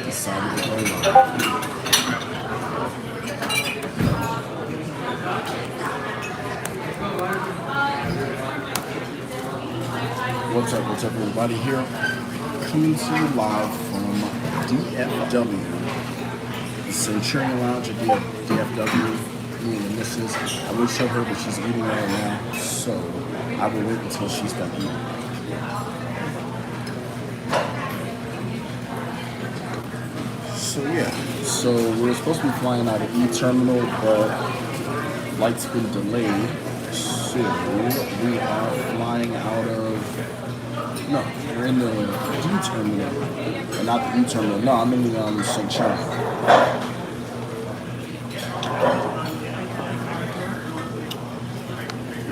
Decided to go live. What's up, everybody here? Coming to you live from DFW, the Centurion Lounge at DFW. Me and the missus. I will show her, but she's eating right now, so I will wait until she's done eating. So yeah, so we're supposed to be flying out of E-Terminal, but flight's been delayed. So we are flying out of, no, we're in the D-Terminal, and not the E-Terminal. No, I'm in the Centurion.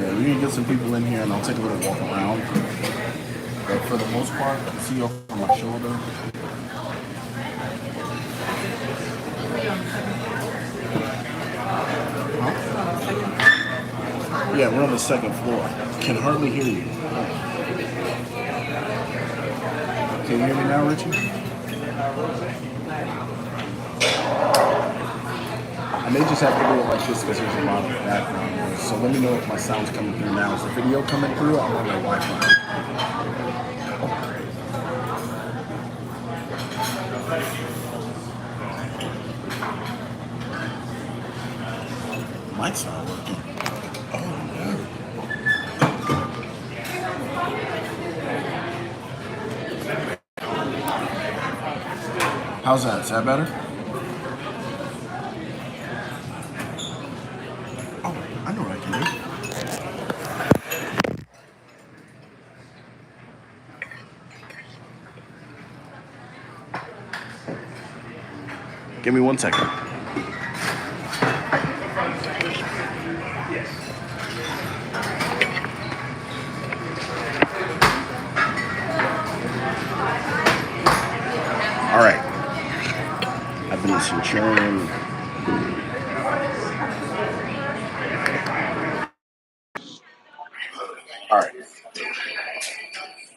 Yeah, we can get some people in here, and I'll take a little walk around. But for the most part, see over my shoulder. Yeah, we're on the second floor. Can hardly hear you. Can you hear me now, Richie? I may just have to do it like this because there's a lot of background noise. So let me know if my sound's coming through now. Is the video coming through? I'm on my Wi-Fi. Mic's not working. Oh, no. How's that? Is that better? Oh, I know what I can do. Give me 1 second. All right. I've been a Centurion. All right.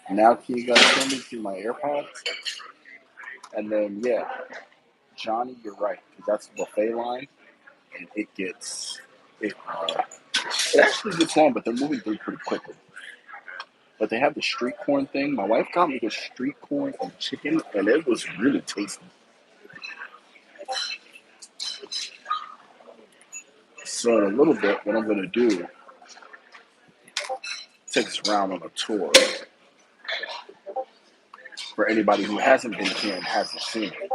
Now can you guys hear me through my AirPods? And then, yeah, Johnny, you're right. That's the buffet line, and it actually gets long, but they're moving through pretty quickly. But they have the street corn thing. My wife got me the street corn and chicken, and it was really tasty. So in a little bit, what I'm going to do, take us around on a tour for anybody who hasn't been here and hasn't seen it.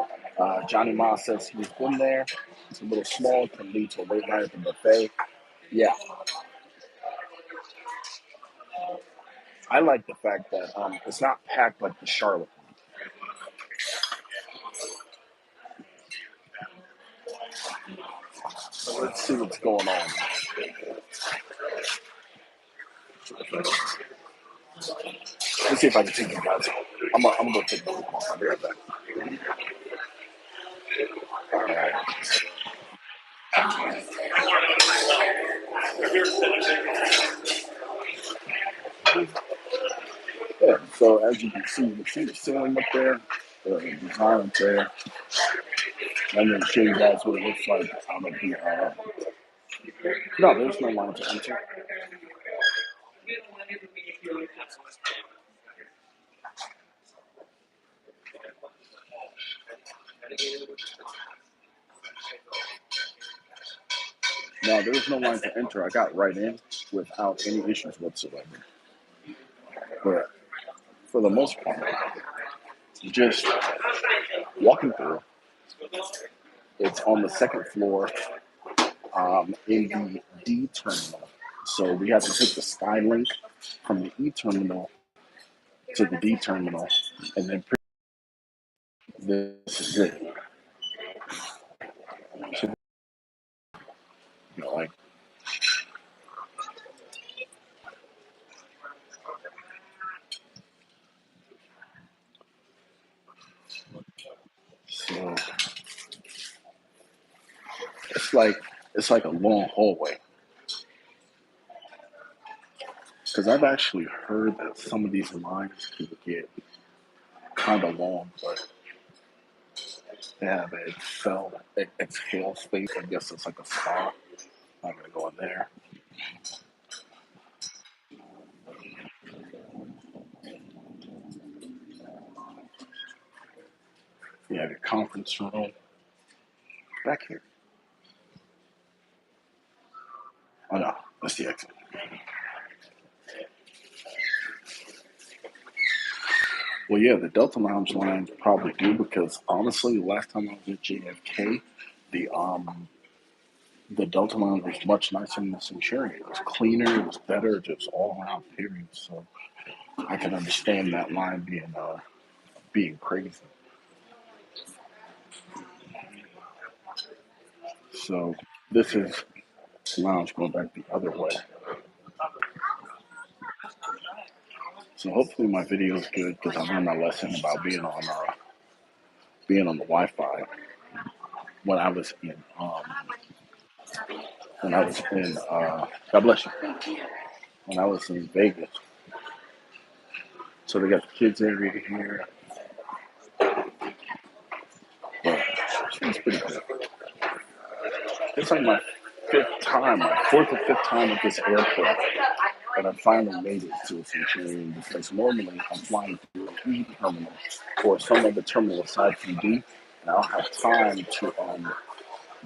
Johnny Ma says he's been there. It's a little small, can lead to a late night at the buffet. Yeah, I like the fact that it's not packed like the Charlotte. So let's see what's going on. Let's see if I can take you guys. I'm gonna go take a look. I'll be right back. All right. Yeah. So as you can see the ceiling up there, the design up there. I'm gonna show you guys what it looks like out of the. No, there's no line to enter. No, there's no line to enter. I got right in without any issues whatsoever. But for the most part, just walking through. It's on the second floor in the D terminal. So we have to take the Skylink from the E terminal to the D terminal, and then this is it. So, like, so it's like a long hallway. Because I've actually heard that some of these lines can get kind of long, but Yeah, but it fell. It's Hale Space. I guess it's like a spa. I'm gonna go in there. You have your conference room back here. Oh no, that's the exit. Well, yeah, the Delta Lounge lines probably do because honestly, last time I was at JFK, the um the Delta Lounge was much nicer than the Centurion. It was cleaner, it was better, just all around. Period. So I can understand that line being crazy. So this is the lounge going back the other way. So hopefully my video is good because I learned my lesson about being on the Wi-Fi when I was in God bless you, when I was in Vegas. So they got the kids area here, but it's pretty good. It's like my fourth or fifth time at this airport that I finally made it to a Centurion because normally I'm flying through an E terminal or some other terminal aside from D, and I don't have time to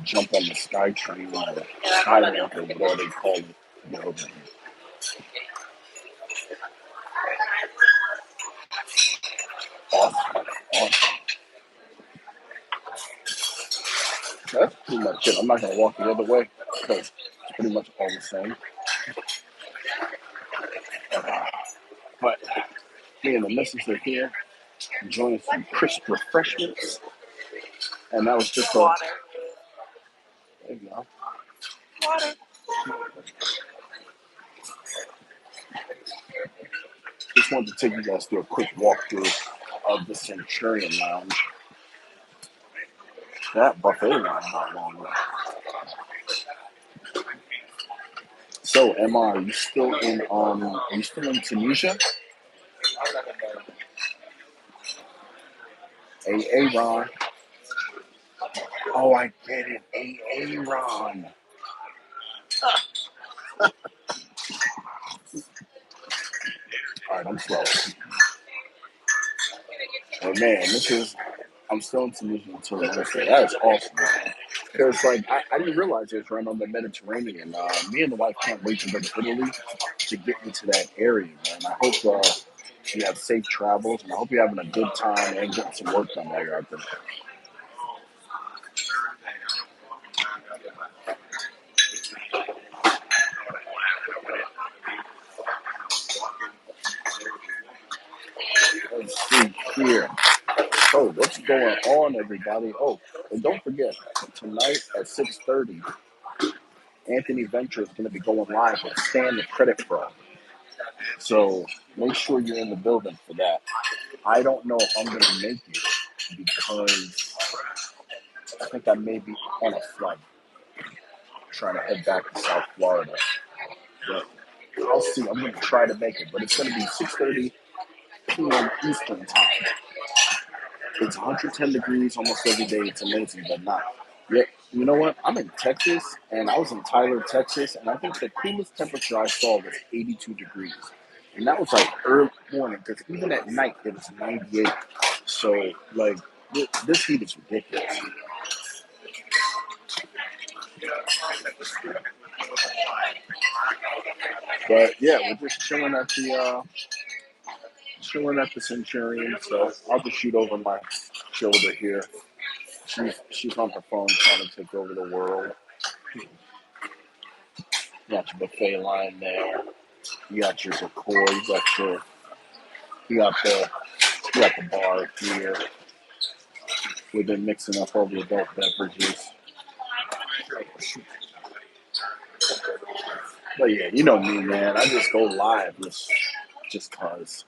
jump on the SkyTrain or Skylink or whatever they call it. You know, awesome, awesome. That's pretty much it. I'm not gonna walk the other way because it's pretty much all the same. But me and the missus are here enjoying some crisp refreshments, and that was just a there you go. Just wanted to take you guys through a quick walkthrough of the Centurion Lounge. That buffet line not long ago. So, Emma, are you still in Tunisia? Ron. Oh, I get it. Ron. All right, I'm slow. But man, I'm still in Tunisia until Wednesday. That is awesome, man. Because like I didn't realize it was right on the Mediterranean. Me and the wife can't wait to go to Italy to get into that area, man. I hope you have safe travels, and I hope you're having a good time and getting some work done while you're out there. Let's see here. Oh, what's going on, everybody? Oh, and don't forget, tonight at 6:30, Anthony Venture is going to be going live with Stan the Credit Fraud. So make sure you're in the building for that. I don't know if I'm going to make it because I think I may be on a flight trying to head back to South Florida. But I'll see. I'm going to try to make it, but it's going to be 6:30 p.m. Eastern time. It's 110 degrees almost every day. It's amazing, but not. Yeah, you know what? I'm in Texas, and I was in Tyler, Texas, and I think the coolest temperature I saw was 82 degrees. And that was like early morning, because even at night it was 98. So, like, this heat is ridiculous. But yeah, we're just chilling at the Centurion. So I'll just shoot over my shoulder here. She's on her phone trying to take over the world. You got your buffet line there. You got your decor. You got the bar here. We've been mixing up all the adult beverages. But yeah, you know me, man. I just go live just cause.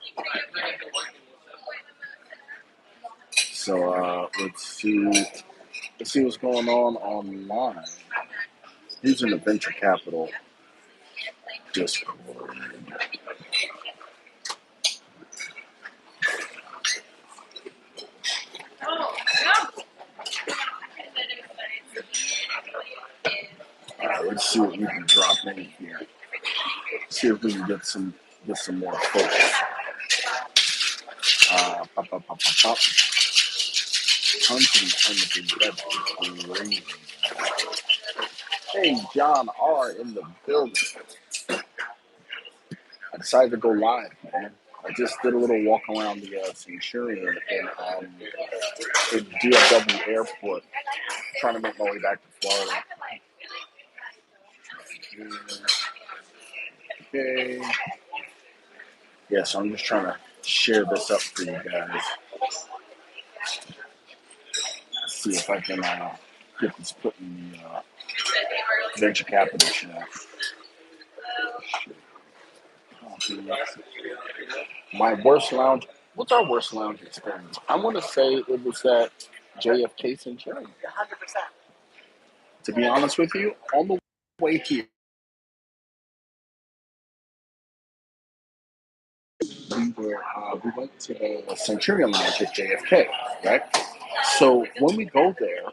So let's see what's going on online. Using the venture capital Discord. see what we can drop in here. See if we can get some more folks. Pop, pop, pop, pop, pop. Tons and tons of that's crazy. Hey, John R. in the building. I decided to go live, man. I just did a little walk around the Centurion in DFW airport, trying to make my way back to Florida. Okay. Yeah, so I'm just trying to share this up for you guys. See if I can get this put in the venture capital chat. My worst lounge. What's our worst lounge experience? I want to say it was that JFK Centurion. 100%. To be honest with you, on the way here, we went to the Centurion Lounge at JFK, right? So when we go there,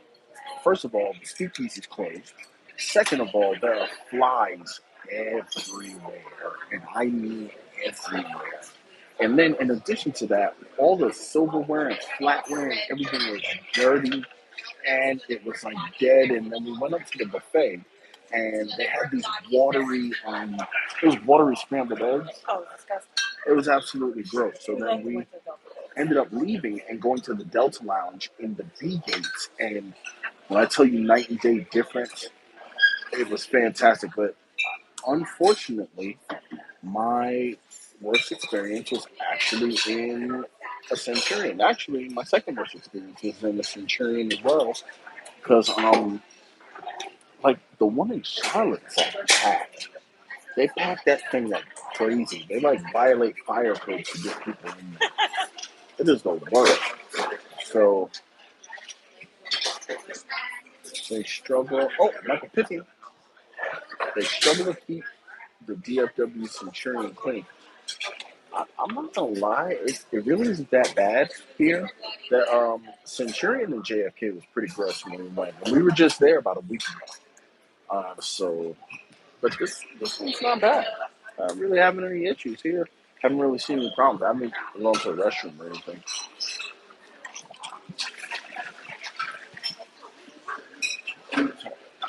first of all, the speakeasy is closed. Second of all, there are flies everywhere, and I mean everywhere. And then in addition to that, all the silverware and flatware and everything was dirty and it was like dead. And then we went up to the buffet and they had these watery, it was watery scrambled eggs. Oh, disgusting. It was absolutely gross. So then we ended up leaving and going to the Delta Lounge in the B gates. And when I tell you night and day difference, it was fantastic. But unfortunately, my worst experience was actually in a Centurion. Actually, my second worst experience was in the Centurion as well, because like the one in Charlotte's like packed. They pack that thing like crazy. They like violate fire codes to get people in there. It is the worst. So they struggle. Oh, Michael Pittman. They struggle to keep the DFW Centurion clean. I'm not gonna lie, it really isn't that bad here. The Centurion and JFK was pretty gross when we went. And we were just there about a week ago. But this one's not bad. I don't really having any issues here. Haven't really seen any problems. I haven't gone to the restroom or anything.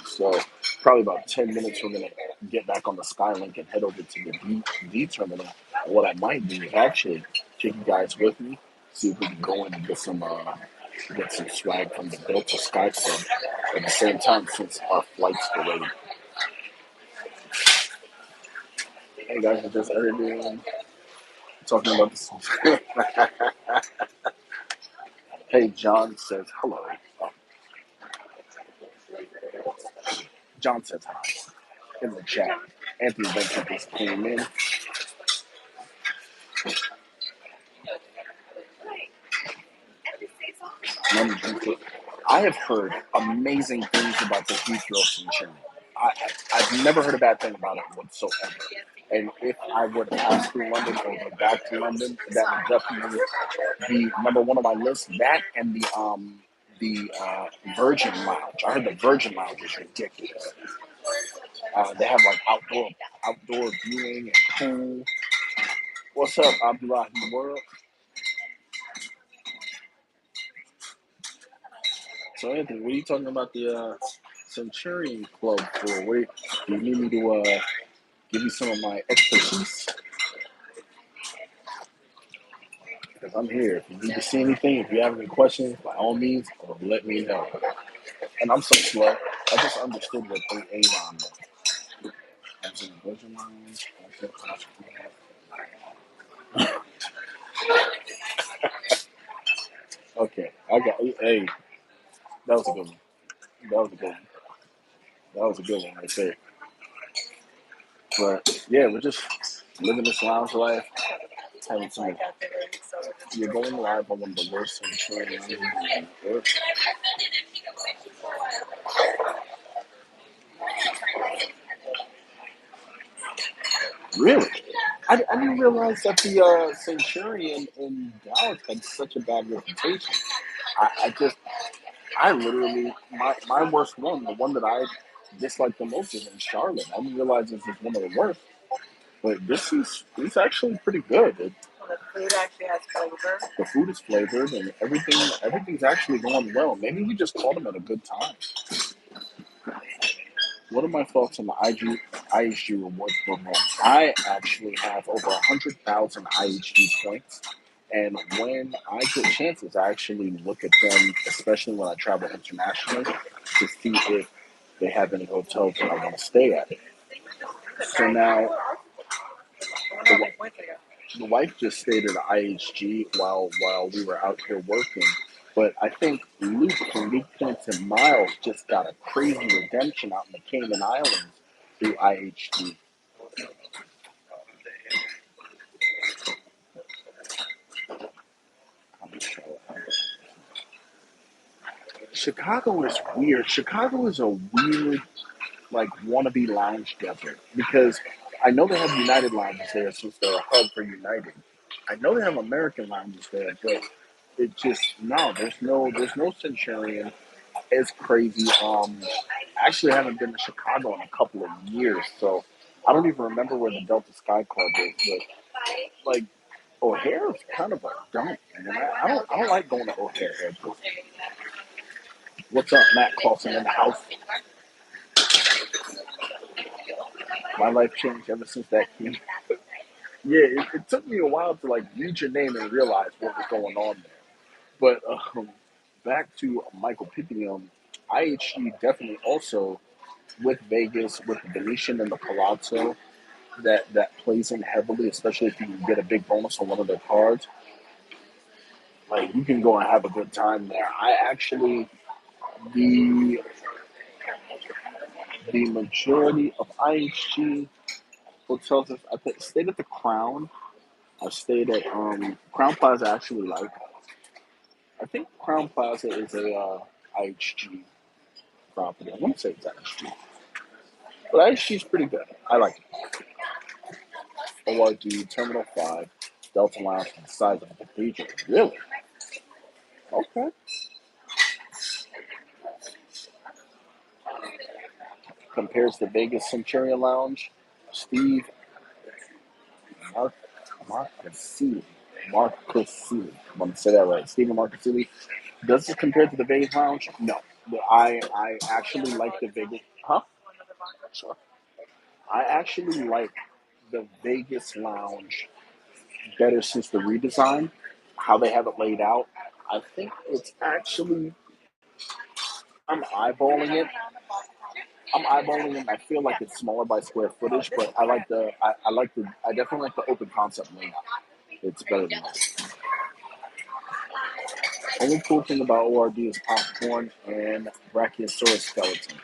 So probably about 10 minutes we're gonna get back on the Skylink and head over to the D terminal. And what I might do is actually take you guys with me, see if we can go in and get some swag from the Delta Sky Club at the same time since our flight's delayed. Hey guys, I just heard you talking about this. Hey, John says hello. Oh, John says hi in the chat. Anthony Benson just came in. I have heard amazing things about the Heathrow Centurion. I've never heard a bad thing about it whatsoever. And if I were to pass through London or go back to London, that would definitely be number one on my list. That and the Virgin Lounge. I heard the Virgin Lounge is ridiculous. They have like outdoor viewing and pool. What's up, Abdullah in the world? So Anthony, what are you talking about the Centurion Club for? Wait, do you need me to give you some of my expertise? Because I'm here. If you need to see anything, if you have any questions, by all means, let me know. And I'm so slow. I just understood what AA meant. I was in the Virgin Lounge. Okay, I got. Hey, that was a good one. That was a good one. That was a good one right there. But yeah, we're just living this lounge life, having some. You're going live on one of the worst Centurion lounges. Really? I didn't realize that the Centurion in Dallas had such a bad reputation. I literally, my worst one, the one that I dislike the most is in Charlotte. I didn't realize this is one of the worst, but this is it's actually pretty good. The food actually has flavor. The food is flavored, and everything's actually going well. Maybe we just caught them at a good time. What are my thoughts on the IHG rewards program? I actually have over 100,000 IHG points, and when I get chances, I actually look at them, especially when I travel internationally, to see if they have any hotels that I want to stay at. So now, the, the wife just stayed at IHG while we were out here working. But I think Luke from Luke Points and Miles just got a crazy redemption out in the Cayman Islands through IHG. Chicago is weird. Chicago is a weird, like, wannabe lounge desert because I know they have United lounges there since they're a hub for United. I know they have American lounges there, but it just no. There's no Centurion. It's crazy. I actually haven't been to Chicago in a couple of years, so I don't even remember where the Delta Sky Club is. But like O'Hare is kind of a dump, man. I don't like going to O'Hare Airport. What's up, Matt Clausen in the house? My life changed ever since that came. Yeah, it took me a while to like read your name and realize what was going on there. But back to Michael Pippium, IHG definitely also with Vegas, with the Venetian and the Palazzo, that plays in heavily, especially if you can get a big bonus on one of their cards. Like you can go and have a good time there. I actually the the majority of IHG hotels I stayed at the Crown. I stayed at Crown Plaza. Actually, like I think Crown Plaza is a IHG property. I want to say it's IHG, but IHG is pretty good. I like it. ORD Terminal 5 Delta Lounge the size of a cathedral. Really? Okay. Compares to Vegas Centurion Lounge. Steve Mark Marcusili. Marcusili. I'm going to say that right. Stephen Marcusili. Does this compare to the Vegas Lounge? No. But I actually like the Vegas. Huh? Sure. I actually like the Vegas Lounge better since the redesign, how they have it laid out. I think it's actually, I'm eyeballing it. I'm eyeballing it. And I feel like it's smaller by square footage, but I definitely like the open concept layout. It's better than that. Only cool thing about ORD is popcorn and Brachiosaurus skeleton.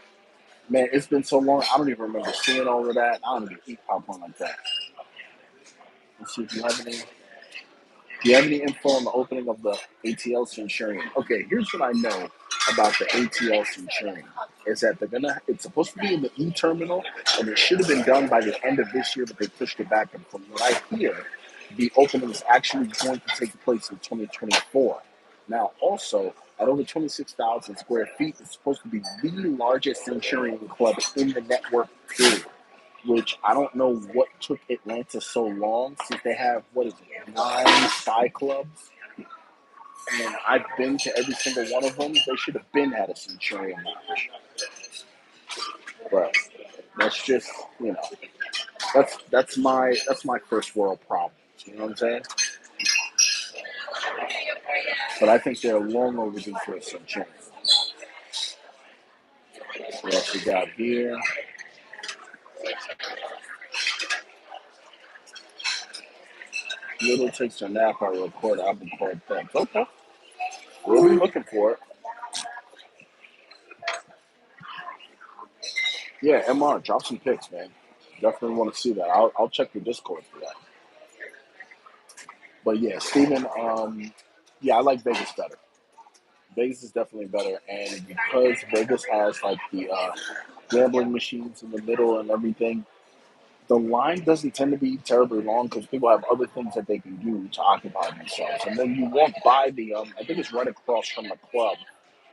Man, it's been so long. I don't even remember seeing all of that. I don't even eat popcorn like that. Let's see if you have any. Do you have any info on the opening of the ATL Centurion? Okay, here's what I know about the ATL Centurion. Is that it's supposed to be in the E terminal, and it should have been done by the end of this year, but they pushed it back. And from what I hear, the opening is actually going to take place in 2024. Now, also, at over 26,000 square feet, it's supposed to be the largest Centurion club in the network, period. Which I don't know what took Atlanta so long since they have, what is it, 9 Sky Clubs? And I've been to every single one of them. They should have been had a Centurion Lounge. But that's just, you know, that's my first world problem. You know what I'm saying? But I think they're long overdue for a Centurion. What else we got here? Little takes a nap, I record. I've been called thanks. Okay. We'll be looking for it. Yeah, MR, drop some pics, man. Definitely want to see that. I'll check your Discord for that. But yeah, Steven, yeah, I like Vegas better. Vegas is definitely better, and because Vegas has like the gambling machines in the middle and everything, the line doesn't tend to be terribly long because people have other things that they can do to occupy themselves. And then you walk by the, I think it's right across from the club,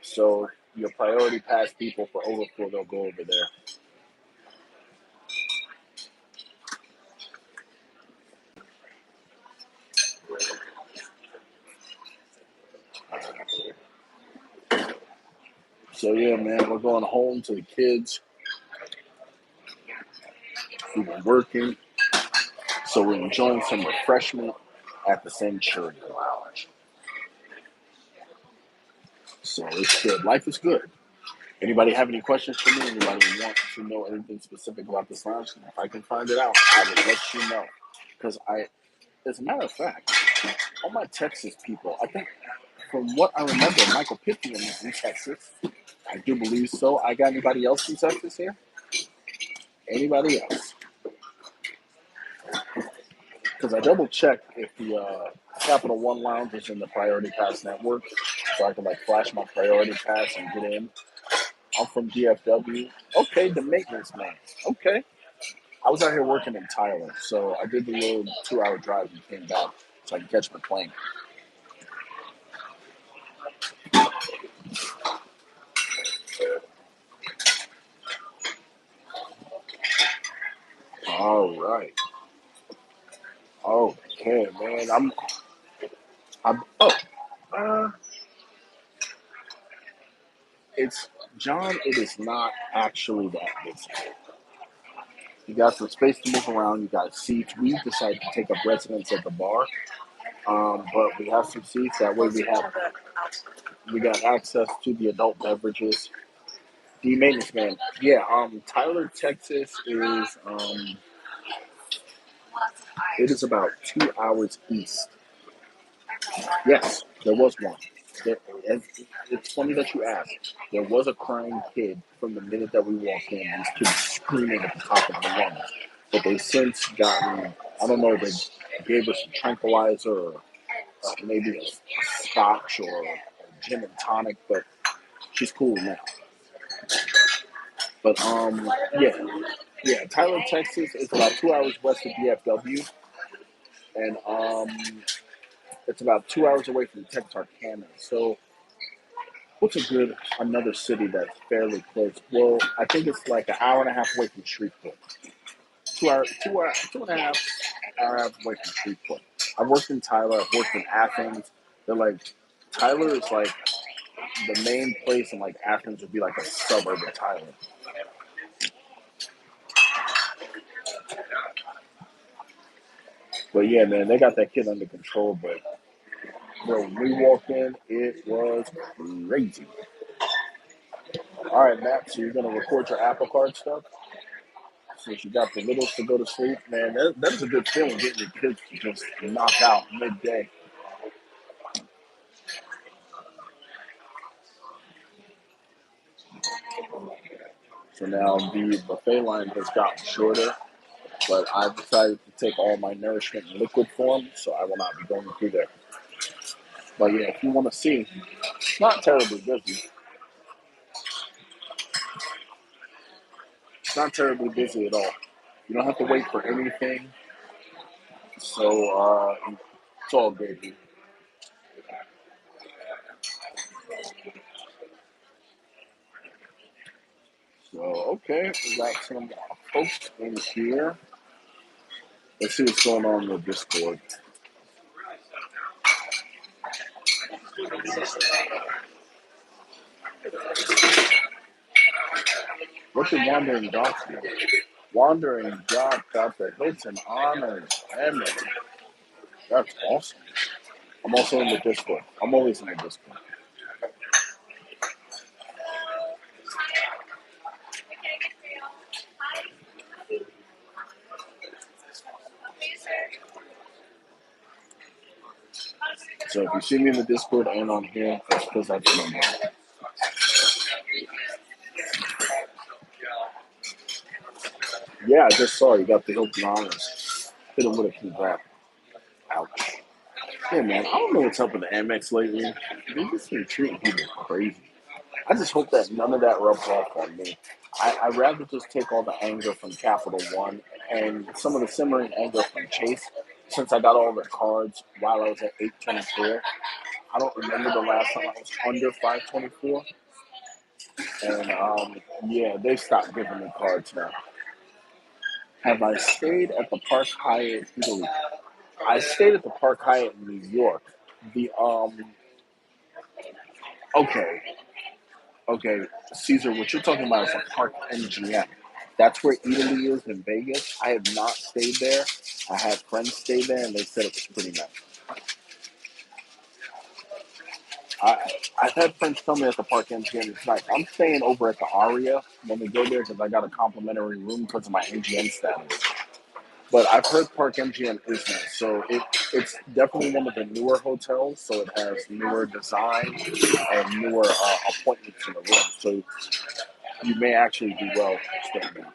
so your priority pass people for overflow, they'll go over there. So yeah, man, we're going home to the kids. We've been working, so we're enjoying some refreshment at the Centurion Lounge. So it's good. Life is good. Anybody have any questions for me? Anybody want to know anything specific about this lounge? If I can find it out, I will let you know. Because as a matter of fact, all my Texas people, I think from what I remember, Michael Pittman is in Texas. I do believe so. I got anybody else in Texas here? Anybody else? Because I double checked if the Capital One Lounge is in the Priority Pass network, so I can like flash my Priority Pass and get in. I'm from DFW. Okay, the maintenance man. Okay. I was out here working in Tyler, so I did the little 2-hour drive and came back so I could catch my plane. All right. Okay, man. Uh, it's John. It is not actually that busy. You got some space to move around. You got seats. We decided to take up residence at the bar, but we have some seats. That way, we got access to the adult beverages. The maintenance man. Yeah. Tyler, Texas is it is about 2 hours east. Yes, there was one. It's funny that you asked. There was a crying kid from the minute that we walked in. These kids screaming at the top of their lungs. But they since gotten, I don't know, they gave us a tranquilizer or maybe a scotch or a gin and tonic, but she's cool now. But yeah, Tyler, Texas is about 2 hours west of DFW, and it's about 2 hours away from Texarkana. So what's another city that's fairly close? Well, I think it's like an hour and a half away from Shreveport. 2 and a half away from Shreveport. I've worked in Tyler. I've worked in Athens. They're like Tyler is like the main place, and like Athens would be like a suburb of Tyler. But yeah, man, they got that kid under control. But when we walked in, it was crazy. All right, Matt. So you're gonna record your Apple Card stuff. Since you got the littles to go to sleep, man, that's a good feeling getting your kids to just knock out midday. So now the buffet line has gotten shorter, but I've decided to take all my nourishment in liquid form, so I will not be going through there. But yeah, if you want to see, it's not terribly busy. It's not terribly busy at all. You don't have to wait for anything, so it's all good. So okay, we got some folks in here. Let's see what's going on in the Discord. What did Wandering Dots do? Wandering Dot got the hits and honors. Emma. That's awesome. I'm also in the Discord. I'm always in the Discord. So if you see me in the Discord and on here, that's because that's my name. Yeah, I just saw you got the Hilton honors. Hit him with a congrats. Ouch. Yeah, man, I don't know what's up with the Amex lately. They just been treating people crazy. I just hope that none of that rubs off on me. I'd rather just take all the anger from Capital One and some of the simmering anger from Chase, since I got all the cards while I was at 824. I don't remember the last time I was under 524. And yeah, they stopped giving me cards now. Have I stayed at the Park Hyatt Italy? I stayed at the Park Hyatt in New York. The okay, okay, Caesar, what you're talking about is a Park MGM. That's where Italy is in Vegas. I have not stayed there. I had friends stay there, and they said it was pretty nice. I I've had friends tell me at the Park MGM it's nice. I'm staying over at the Aria when we go there because I got a complimentary room because of my MGM status. But I've heard Park MGM is nice, so it's definitely one of the newer hotels. So it has newer design and newer appointments in the room. So you may actually do well staying there.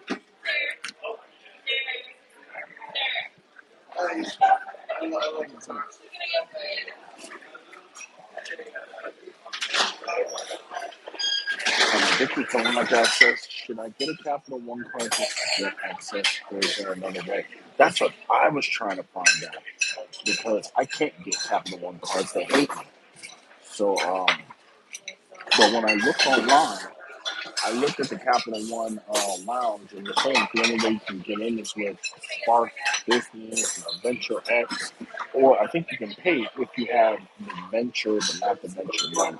I'm addicted to like access. Should I get a Capital One card just to get access, or is there another way? That's what I was trying to find out because I can't get Capital One cards. They hate me. So, but when I looked online, I looked at the Capital One lounge, and the thing the only way you can get in is with Spark Business, Venture X, or I think you can pay if you have the Venture, but not the Venture One.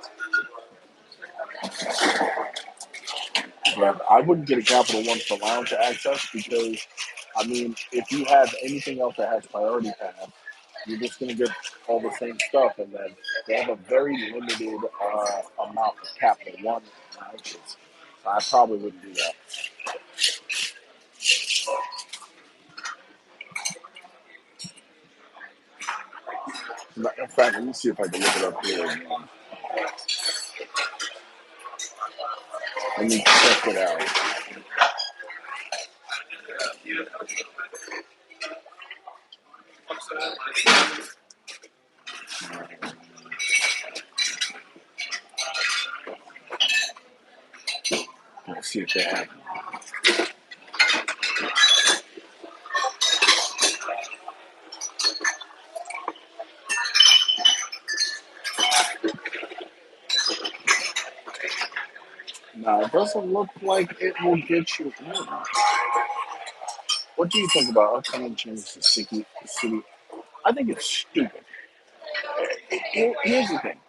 But I wouldn't get a Capital One for lounge access because, I mean, if you have anything else that has priority pass, you're just going to get all the same stuff, and then they have a very limited amount of Capital One lounges. So I probably wouldn't do that. In fact, let me see if I can look it up here. Let me check it out. Let's see if they have. No, it doesn't look like it will get you in. What do you think about upcoming changes to city? I think it's stupid. Here's the thing.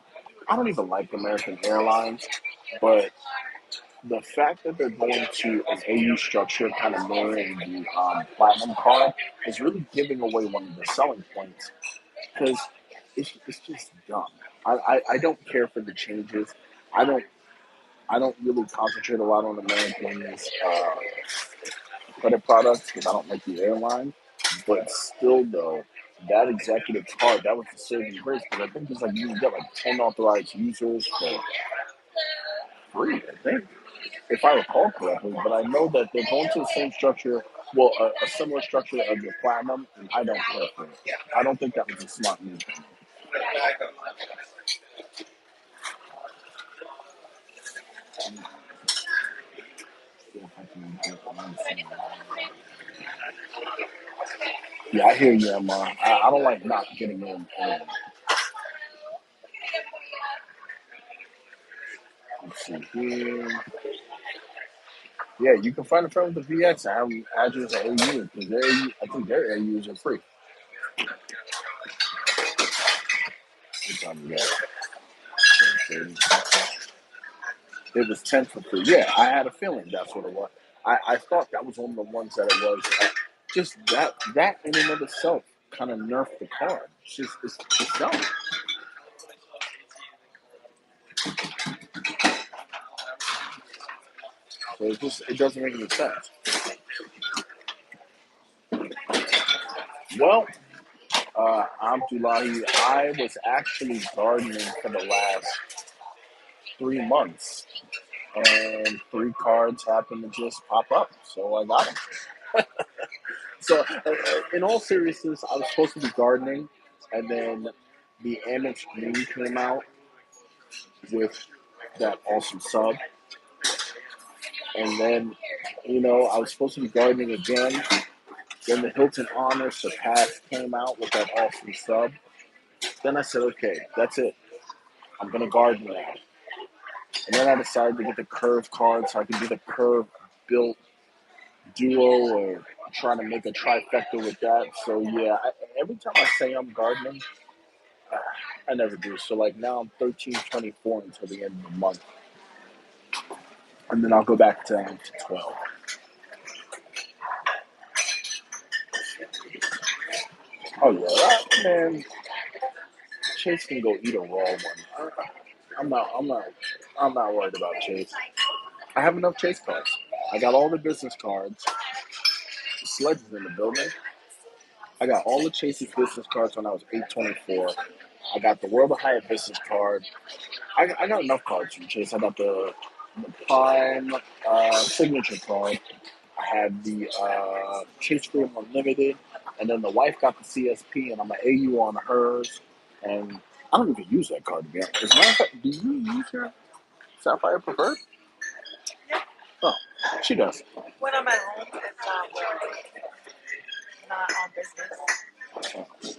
I don't even like American Airlines, but the fact that they're going to an AU structure, kind of mirroring the platinum card, is really giving away one of the selling points because it's just dumb. I don't care for the changes. I don't I don't really concentrate a lot on Americans' credit products because I don't like the airline. But still, though, that executive card that was the saving grace because I think it's like you can get like 10 authorized users for free. I think, if I recall correctly. But I know that they're going to the same structure, well, a similar structure of the platinum, and I don't care for it. I don't think that was a smart move. Yeah, I hear you, Emma. I don't like not getting in. Let's see here. Yeah, you can find a friend with the VX and have them add you as an AU because I think their AUs are free. What time is that? 10:30. It was 10 for free. Yeah, I had a feeling that's what it was. I thought that was one of the ones that it was. Just that in and of itself kind of nerfed the card. It's dumb. So it doesn't make any sense. Well, Abdullahi, I was actually gardening for the last 3 months, and three cards happened to just pop up, so I got them. So, in all seriousness, I was supposed to be gardening, and then the Amex Green came out with that awesome sub, and then, I was supposed to be gardening again. Then the Hilton Honor Surpass came out with that awesome sub. Then I said, okay, that's it. I'm gonna garden now. And then I decided to get the curve card so I can do the curve built duo or trying to make a trifecta with that. So yeah, every time I say I'm gardening, uh, I never do. So like now I'm 1324 until the end of the month, and then I'll go back down to 12. Oh yeah, man, Chase can go eat a raw one. I'm not. I'm not. I'm not worried about Chase. I have enough Chase cards. I got all the business cards. Sledge is in the building. I got all the Chase's business cards when I was 824. I got the World of Hyatt business card. I got enough cards from Chase. I got the Prime signature card. I had the Chase Freedom Unlimited, and then the wife got the CSP, and I'm an AU on hers. And I don't even use that card to be honest. As a matter of fact, do you use your Sapphire Preferred? Yeah. Oh, she does. When I'm at home, it's not on business.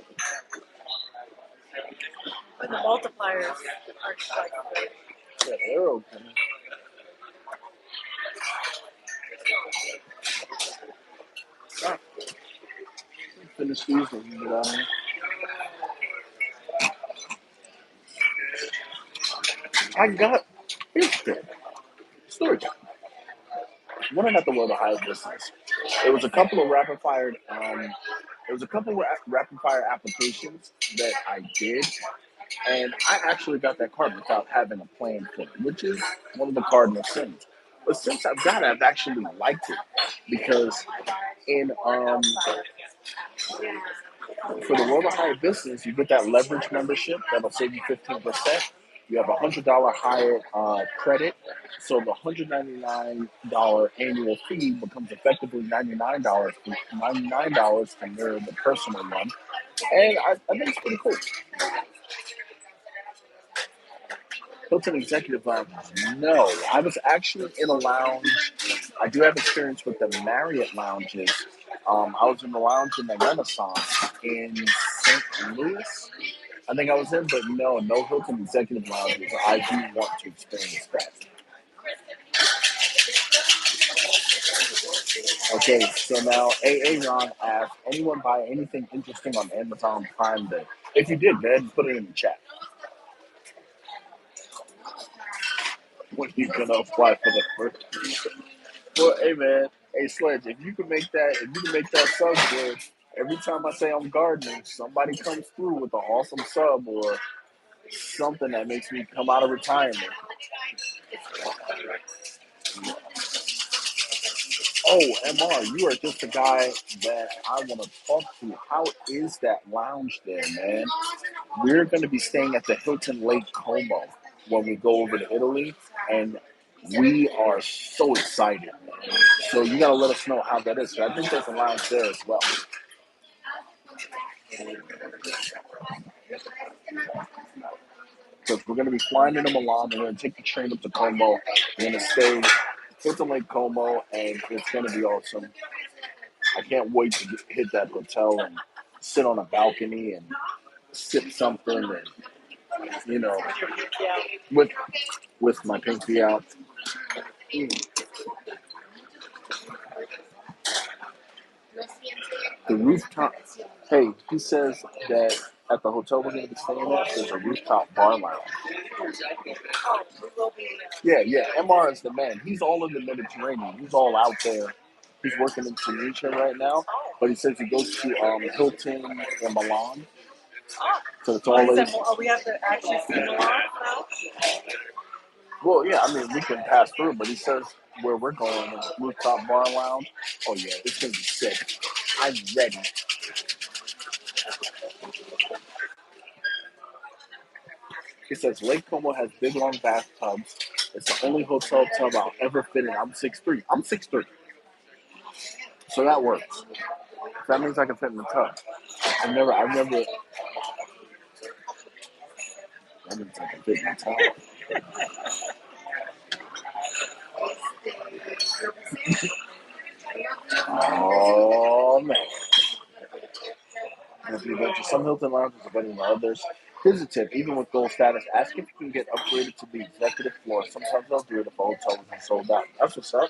When the multipliers are just like Yeah, they're okay. Ah, finish these and get out of here. I got here's the story time. When I got the World of Hyatt business, it was a couple of rapid fire. It was a couple of rapid fire applications that I did, and I actually got that card without having a plan for it, which is one of the cardinal sins. But since I've got it, I've actually liked it because in for the World of Hyatt business, you get that leverage membership that'll save you 15%. You have $100 higher credit, so the $199 annual fee becomes effectively $99. $99 to mirror the personal one, and I think it's pretty cool. Hilton Executive Lounge. No, I was actually in a lounge. I do have experience with the Marriott lounges. I was in the lounge in the Renaissance in St. Louis. I think I was in, but no Hilton Executive Lounges. I do want to experience that. Okay, so now AA Ron asked, anyone buy anything interesting on Amazon Prime Day? If you did, go ahead and put it in the chat. When you gonna apply for the first? Well, hey man, hey Sledge, if you can make that sub good, every time I say I'm gardening, somebody comes through with an awesome sub or something that makes me come out of retirement. Oh, MR, you are just the guy that I want to talk to. How is that lounge there, man? We're going to be staying at the Hilton Lake Como when we go over to Italy, and we are so excited, man. So you got to let us know how that is. I think there's a lounge there as well. Because we're going to be flying into Milan. We're going to take the train up to Como. We're going to stay Hilton Lake Como, and it's going to be awesome. I can't wait to hit that hotel and sit on a balcony and sip something, and you know, with with my pinky out. The rooftop. Hey, he says that at the hotel we're going to be staying at, there's a rooftop bar lounge. Yeah. MR is the man. He's all in the Mediterranean. He's all out there. He's working in Tunisia right now, but he says he goes to Hilton in Milan. So it's all in. we have to actually see Milan now. Well, yeah, I mean, we can pass through, but he says where we're going is rooftop bar lounge. Oh, yeah, it's going to be sick. I'm ready. He says Lake Como has big, long bathtubs. It's the only hotel tub I'll ever fit in. I'm 6'3". I'm 6'3". So that works. That means I can fit in the tub. I've never, that means I can fit in the tub. Oh, man. Some Hilton lounges are better than others. Here's a tip: even with gold status, ask if you can get upgraded to the executive floor. Sometimes they'll do it if a hotel isn't sold out. That's what's up.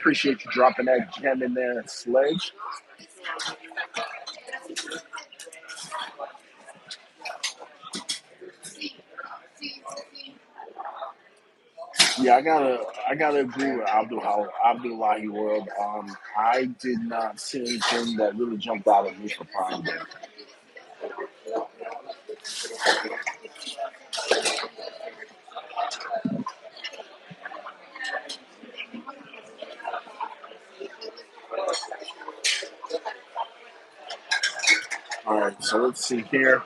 Appreciate you dropping that gem in there, Sledge. Yeah, I gotta agree with Abdullahi World. I did not see anything that really jumped out at me for Prime Day. All right, so let's see here.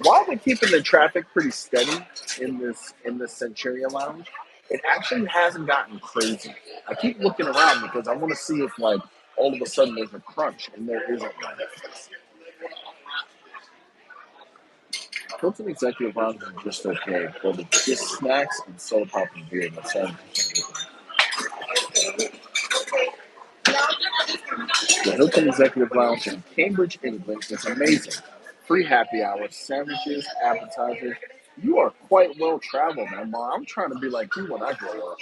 While we're keeping the traffic pretty steady in this Centurion Lounge, it actually hasn't gotten crazy. I keep looking around because I want to see if like all of a sudden there's a crunch, and there isn't one. Hilton Executive Lounge is just okay, but it's just snacks and soda pop and beer. And that's the Hilton Executive Lounge in Cambridge, England is amazing. Free happy hours, sandwiches, appetizers. You are quite well traveled, man. Ma, I'm trying to be like you when I grow up.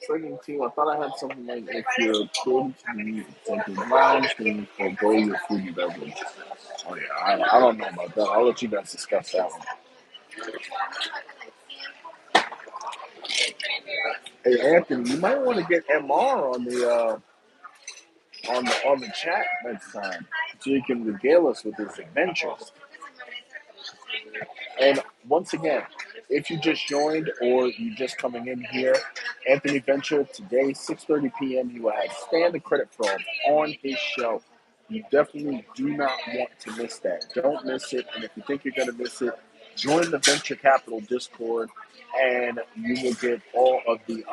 Second team, I thought I had something like if you're going to the executive lounge, then forego your food and beverage. Oh yeah, I don't know about that. I'll let you guys discuss that one. Hey Anthony, you might want to get MR on the chat next time, so you can regale us with his adventures. And once again, if you just joined or you just coming in here, Anthony Venture today, 6:30 p.m. He will have standard credit fraud on his show. You definitely do not want to miss that. Don't miss it. And if you think you're going to miss it, join the Venture Capital Discord, and you will get all of the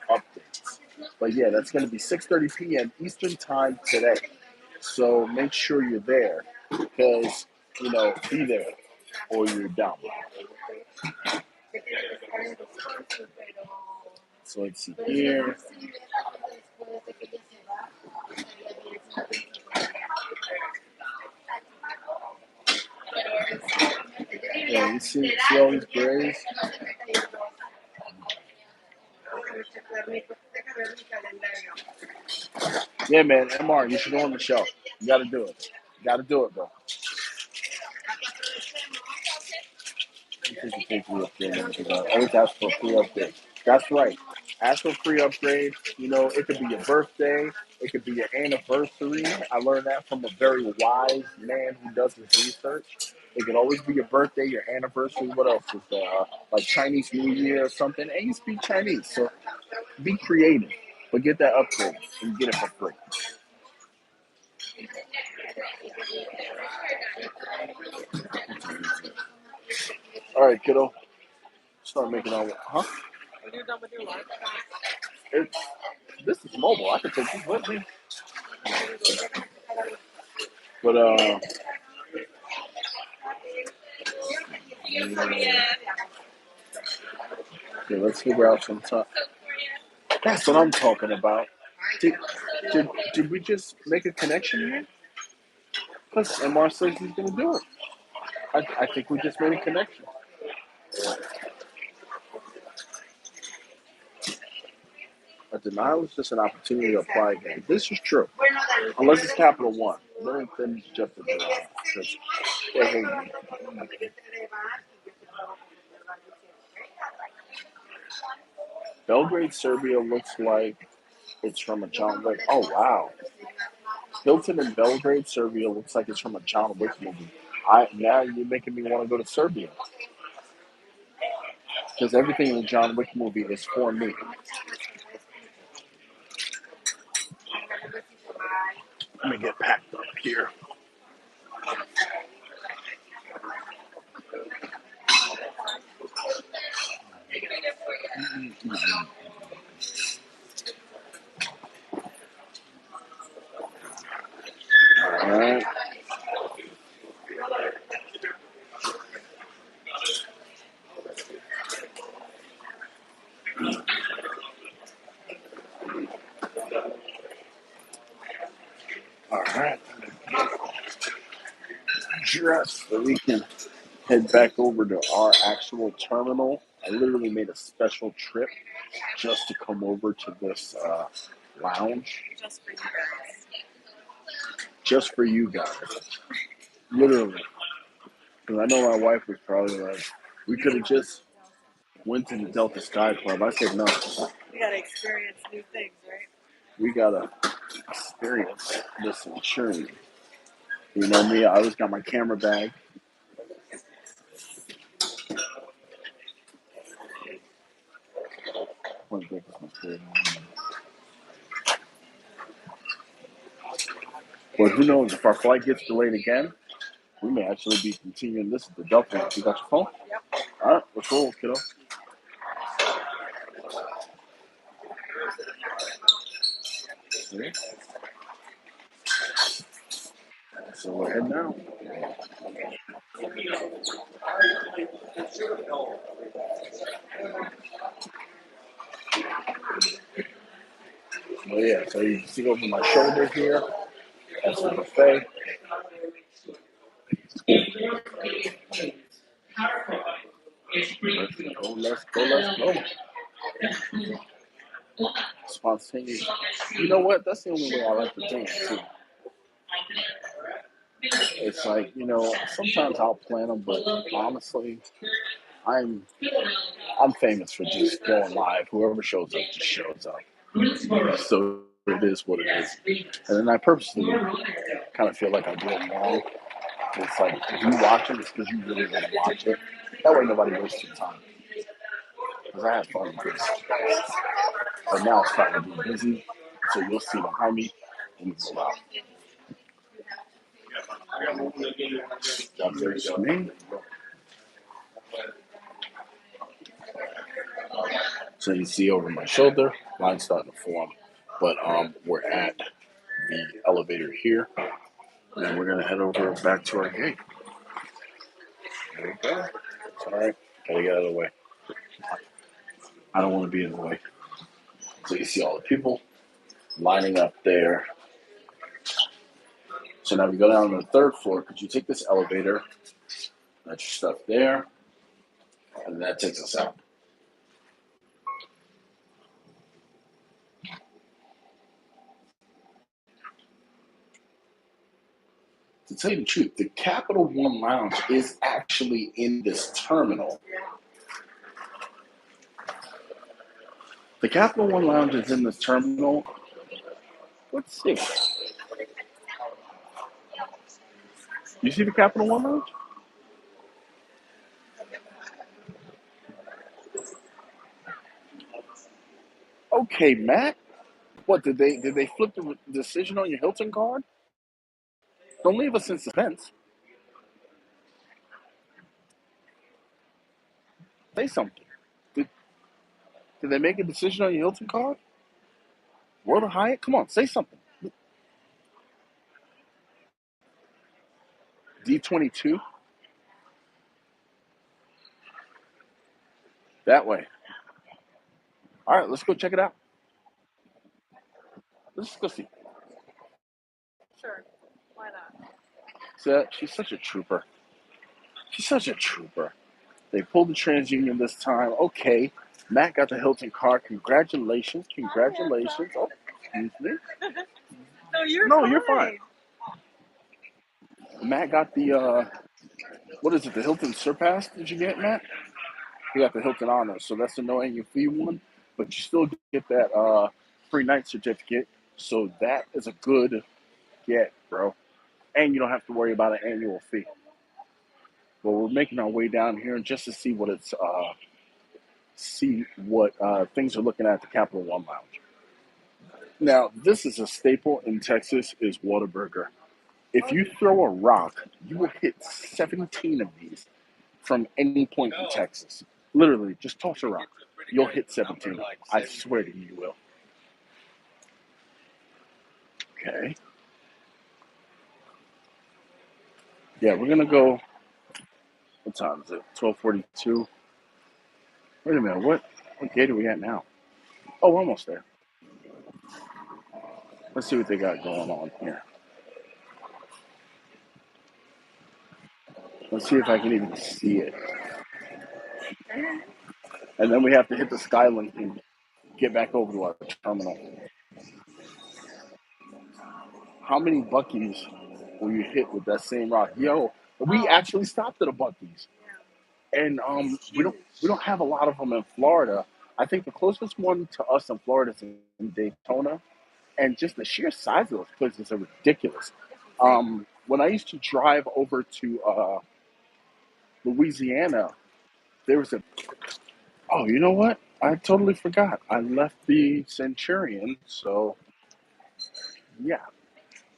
updates. But yeah, that's going to be 6:30 p.m. Eastern Time today. So make sure you're there because be there or you're down. So let's see here. Yeah, you see all these grays? Yeah, man, MR, you should go on the show. You got to do it. You got to do it, bro. Always ask for a free upgrade. That's right. Ask for a free upgrade. It could be your birthday. It could be your anniversary. I learned that from a very wise man who does his research. It could always be your birthday, your anniversary. What else is there? Like Chinese New Year or something. And you speak Chinese, so be creative. But get that upgrade and get it for free. All right, kiddo. Start making our huh? When you're done with your life, It's this is mobile. I can take this with me. But okay, let's figure out some time. That's what I'm talking about. Did, did we just make a connection here? Because MR says he's gonna do it. I think we just made a connection. A denial is just an opportunity to apply again. This is true. Unless it's Capital One. Then it's just a denial. Belgrade, Serbia looks like it's from a John Wick. Oh, wow. Hilton in Belgrade, Serbia looks like it's from a John Wick movie. Now you're making me want to go to Serbia. Because everything in the John Wick movie is for me. Let me get packed up here. All right. just so we can head back over to our actual terminal. I literally made a special trip just to come over to this lounge. Just for you guys. Just for you guys. Literally. Because I know my wife was probably like, we could have just went to the Delta Sky Club. I said no. We gotta experience new things, right? We gotta experience the Centurion. You know me, I always got my camera bag. But who knows, if our flight gets delayed again, we may actually be continuing this at the Delta. You got your phone? Yep. All right, let's roll, kiddo. See? So we're heading out. Well, yeah, so you can see over my shoulder here. That's the buffet. Let's go. Spontaneous. You know what? That's the only way I like to dance, too. It's like, sometimes I'll plan them, but honestly, I'm famous for just going live. Whoever shows up just shows up. So it is what it is. And then I purposely kind of feel like I do it wrong. It's like, if you watch it, it's because you really want to watch it. That way nobody wastes your time. Because I have fun with this. But now it's starting to be busy, so you'll see behind me when we go out. That's me. So you see over my shoulder, line's starting to form. But we're at the elevator here, and we're gonna head over back to our gate. There we go. It's all right. Gotta get out of the way. I don't want to be in the way. So you see all the people lining up there. So now we go down to the third floor. Could you take this elevator? That's your stuff there, and that takes us out. To tell you the truth, the Capital One Lounge is actually in this terminal. The Capital One Lounge is in this terminal. Let's see. You see the Capital One Lounge? Okay, Matt. What did they flip the decision on your Hilton card? Don't leave us in suspense. Say something. Did they make a decision on your Hilton card? World of Hyatt? Come on, say something. D22? That way. All right, let's go check it out. Let's go see. Sure. Why not? So she's such a trooper. She's such a trooper. They pulled the TransUnion this time. Okay. Matt got the Hilton card. Congratulations. Congratulations. Oh, excuse me. No, you're fine. Matt got the, what is it, the Hilton Surpass did you get, Matt? You got the Hilton Honor. So that's the no annual fee one. But you still get that free night certificate. So that is a good get, bro. And you don't have to worry about an annual fee. Well, we're making our way down here just to see what things are looking at the Capital One Lounge. Now, this is a staple in Texas is Whataburger. If you throw a rock, you will hit 17 of these from any point in Texas. Literally, just toss a rock. You'll hit 17. I swear to you, you will. Okay. Yeah, we're gonna go. What time is it? 12:42. Wait a minute. What gate are we at now? Oh, we're almost there. Let's see what they got going on here. Let's see if I can even see it. And then we have to hit the Skylink and get back over to our terminal. How many Buc-ee's will you hit with that same rock? Yo, we actually stopped at a Buc-ee's, and we don't have a lot of them in Florida. I think the closest one to us in Florida is in Daytona, and just the sheer size of those places are ridiculous. When I used to drive over to Louisiana, there was a. Oh, you know what? I totally forgot. I left the Centurion, so yeah,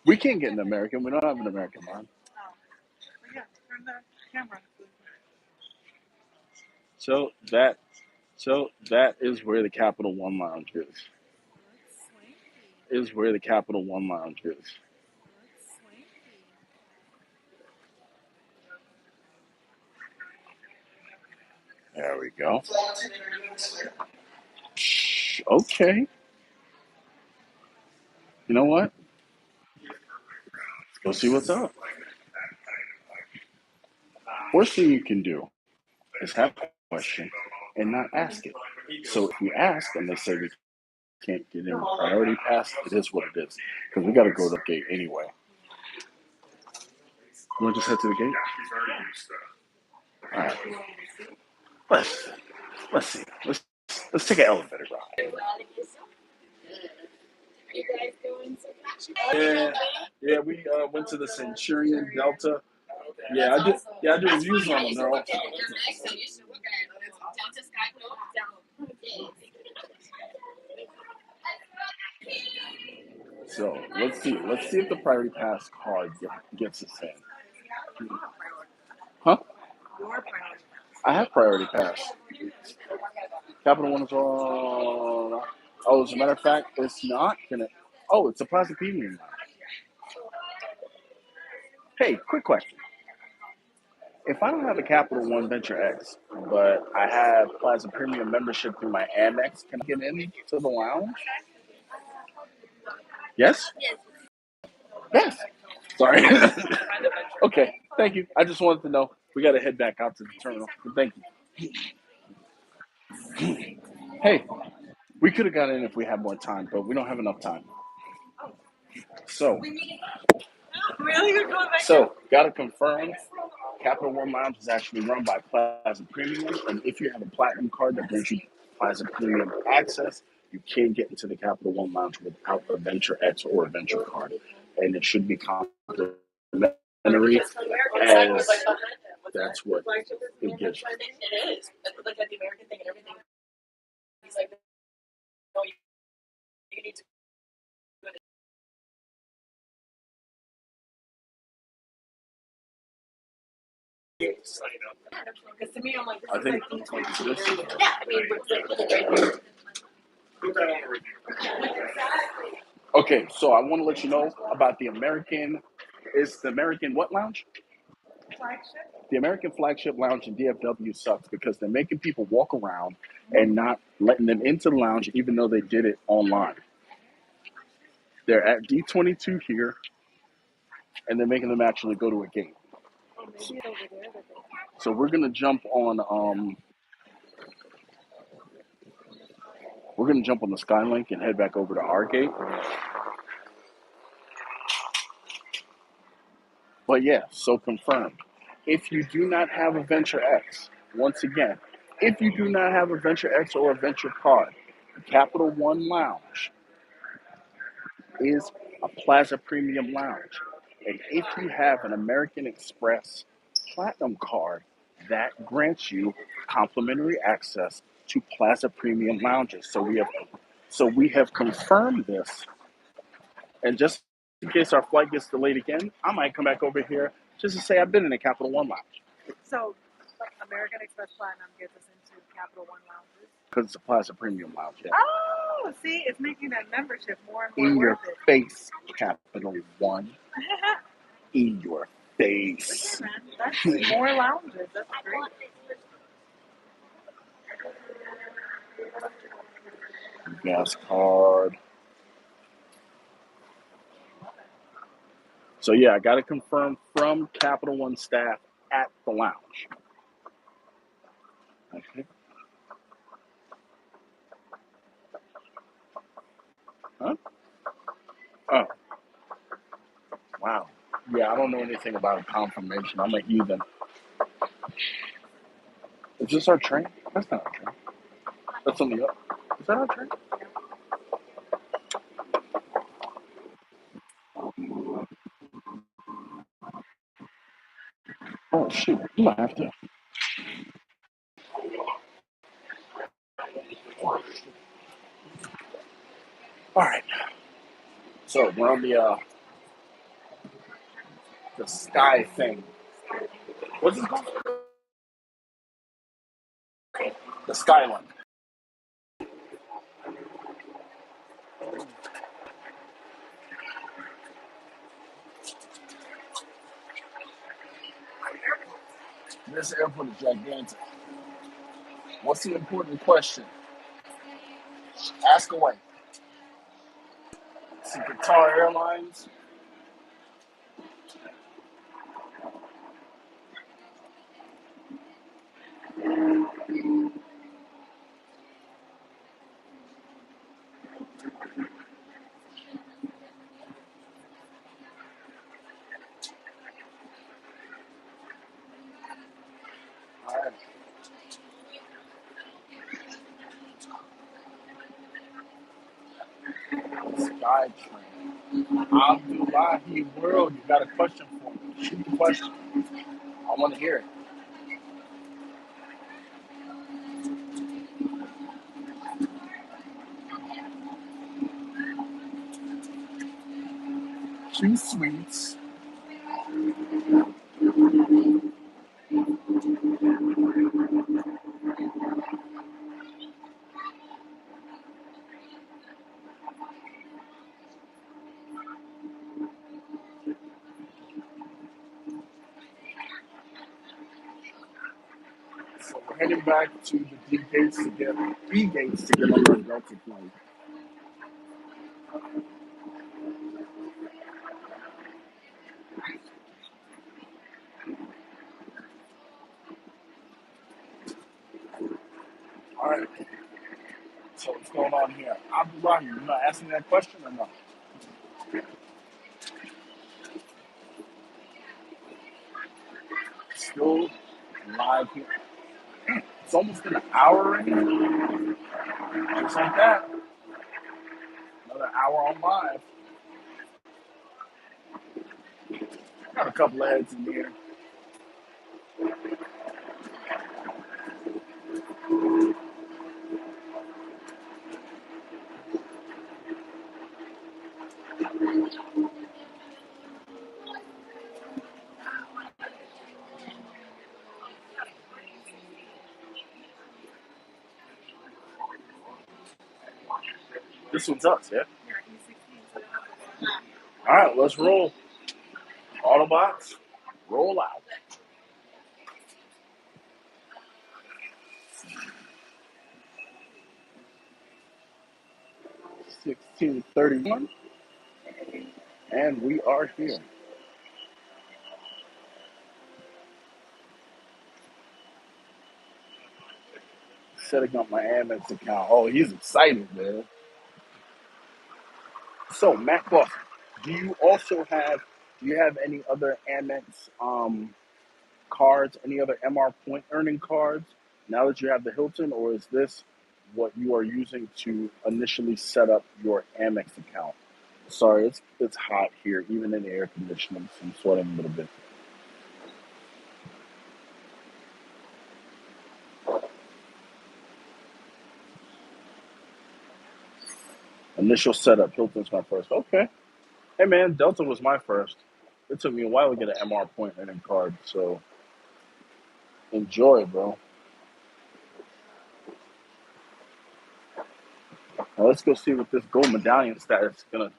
we can't get an American. We don't have an American line. Oh, yeah. Turn the camera. So that is where the Capital One Lounge is. Is where the Capital One Lounge is. There we go. Okay. You know what? Let's go see what's up. Worst thing you can do is have a question and not ask it. So if we ask and they say we can't get in priority pass, it is what it is. Because we got to go to the gate anyway. You want to just head to the gate? All right. Let's see. Let's take an elevator ride. Yeah, we went to the Centurion Delta. Yeah, I did. Yeah, I do reviews on them, Harold. So let's see. Let's see if the priority pass card gets us in. Huh? I have priority pass. Capital One is on. Oh, as a matter of fact, it's not gonna. Oh, it's a Plaza Premium. Hey, quick question. If I don't have a Capital One Venture X, but I have Plaza Premium membership through my Amex, can I get into the lounge? Yes? Yes. Sorry. Okay, thank you. I just wanted to know. We got to head back out to the terminal. Thank you. Hey, we could have got in if we had more time, but we don't have enough time. So, Really? You're going back gotta confirm. Capital One Lounge is actually run by Plaza Premium, and if you have a platinum card that brings you Plaza Premium access, you can get into the Capital One Lounge without a Venture X or a Venture card, and it should be complimentary, as that's what it gives. It is. Like at the American thing and everything. He's like, no, you need to go to sign up. Because to me, I'm like, I think this. yeah, I mean, with put that on the review. Okay, so I want to let you know about the American. Is the American what lounge? flagship? The American Flagship Lounge in DFW sucks because they're making people walk around and not letting them into the lounge, even though they did it online. They're at D22 here, and they're making them actually go to a gate. Oh, maybe it's over there. So we're gonna jump on. We're gonna jump on the Skylink and head back over to our gate. But yeah, so confirmed. If you do not have a Venture X, once again, if you do not have a Venture X or a Venture card, the Capital One Lounge is a Plaza Premium Lounge. And if you have an American Express Platinum card, that grants you complimentary access to Plaza Premium Lounges. So we have confirmed this, and just in case our flight gets delayed again, I might come back over here just to say I've been in a Capital One Lounge So, American Express Platinum gets us into Capital One lounges. because it's a Plaza Premium Lounge. Yeah. Oh, see, it's making that membership more and In more your worth it. face, Capital One. In your face. Man, that's more lounges. That's great. Gas card. So yeah, I got to confirm from Capital One staff at the lounge. Okay. Huh? Oh, wow. Yeah, I don't know anything about confirmation. I'm a heathen. Is this our train? That's not our train. That's on the up. Is that our train? Oh, shoot. You might have to. All right. So we're on the sky thing. What's it called? The Skyline. This airport is gigantic. What's the important question? Ask away. See Qatar Airlines. All right. Sky train. Abdullahi World, you got a question for me? Shoot the question. I want to hear it. Two suites. So we're heading back to the D gates to get on our Delta plane. All right. So what's going on here? Abdullahi, you're not asking that question or no? Still live here. It's almost been an hour already. Just like that. Another hour on live. Got a couple of heads in here. This one's us, yeah? All right, let's roll. Autobots, roll out. 1631, and we are here. Setting up my Amex account. Oh, he's excited, man. So, Matt Buff, do you have any other Amex cards, any other MR point earning cards now that you have the Hilton, or is this what you are using to initially set up your Amex account? Sorry, it's hot here, even in the air conditioning, so I'm sweating a little bit. Initial setup, Hilton's my first. Okay. Hey man, Delta was my first. It took me a while to get an MR point earning card, so enjoy, bro. Now let's go see what this gold medallion status is gonna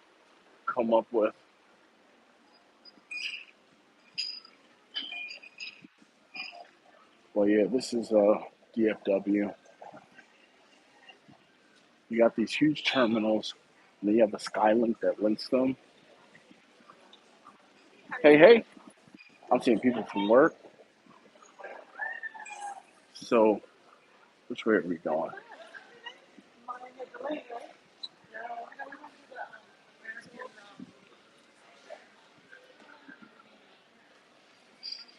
come up with. Well, yeah, this is DFW. You got these huge terminals, and then you have the Skylink that links them. Hey, hey, I'm seeing people from work. So, which way are we going?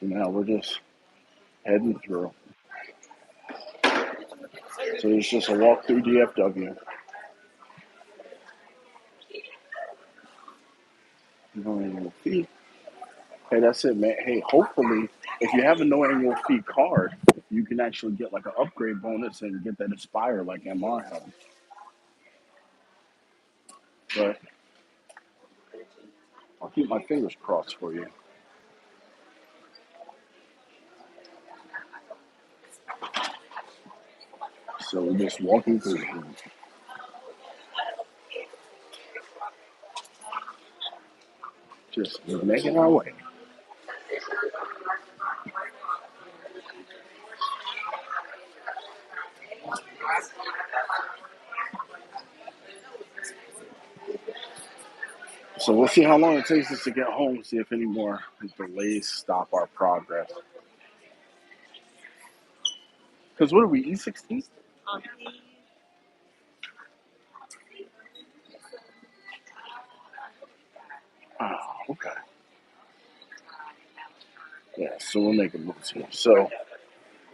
So now we're just heading through. So it's just a walk through DFW. No annual fee. Hey, that's it, man. Hey, hopefully, if you have a no annual fee card, you can actually get like an upgrade bonus and get that Aspire like MR has. But I'll keep my fingers crossed for you. So we're just walking through here. Just making our way. So we'll see how long it takes us to get home, see if any more delays stop our progress. Because what are we, E16? Oh, okay. Yeah, so we'll make a move here. So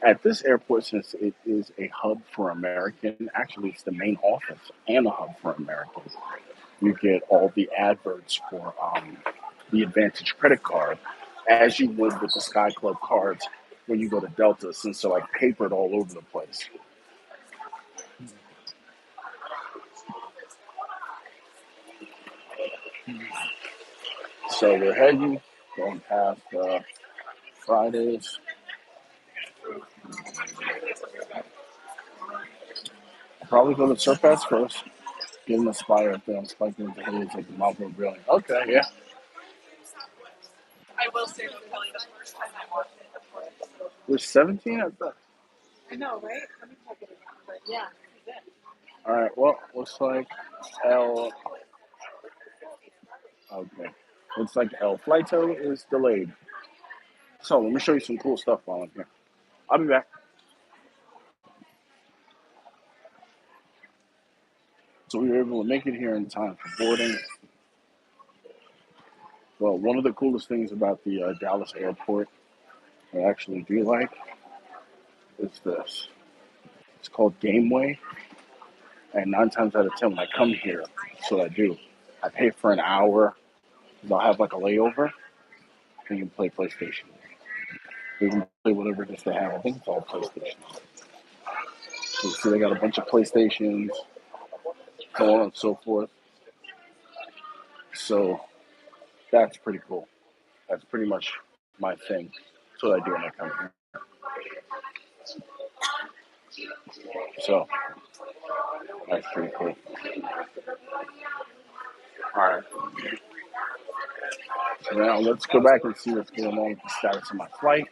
at this airport, since it is a hub for American, actually it's the main office and a hub for Americans. You get all the adverts for the Advantage credit card, as you would with the Sky Club cards when you go to Delta, since they're like papered all over the place. So we're heading, going past Fridays. I'll probably go to Surpass first, get an Aspire if I'm spiking the heads like the Marlboro Brilliant. Okay, yeah. I will say though, Kelly, the first time I watched it, of course. There's 17 at the. I know, right? Let me check it again. But yeah, this is it. All right, well, looks like L. Okay. Looks like El Flighto is delayed. So let me show you some cool stuff while I'm here. I'll be back. So we were able to make it here in time for boarding. Well, one of the coolest things about the Dallas airport I actually do like is this. It's called Gameway. And 9 times out of 10, when I come here, that's what I do. I pay for an hour. They'll have like a layover, and you can play PlayStation. You can play whatever it is they have. I think it's all PlayStation. So you see, they got a bunch of PlayStations, so on and so forth. So that's pretty cool. That's pretty much my thing. That's what I do when I come here. So that's pretty cool. All right. So now let's go back and see what's going on with the status of my flight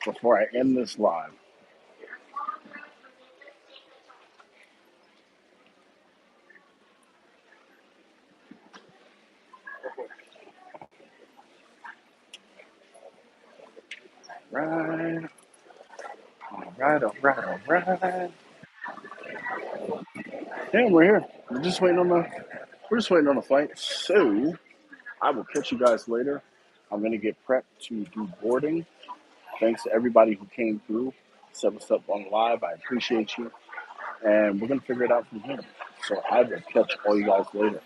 before I end this live. Right. All right, all right, all right. Yeah, we're here. We're just waiting on the flight. So I will catch you guys later. I'm gonna get prepped to do boarding. Thanks to everybody who came through, set us up on live. I appreciate you. And we're gonna figure it out from here. So I will catch all you guys later.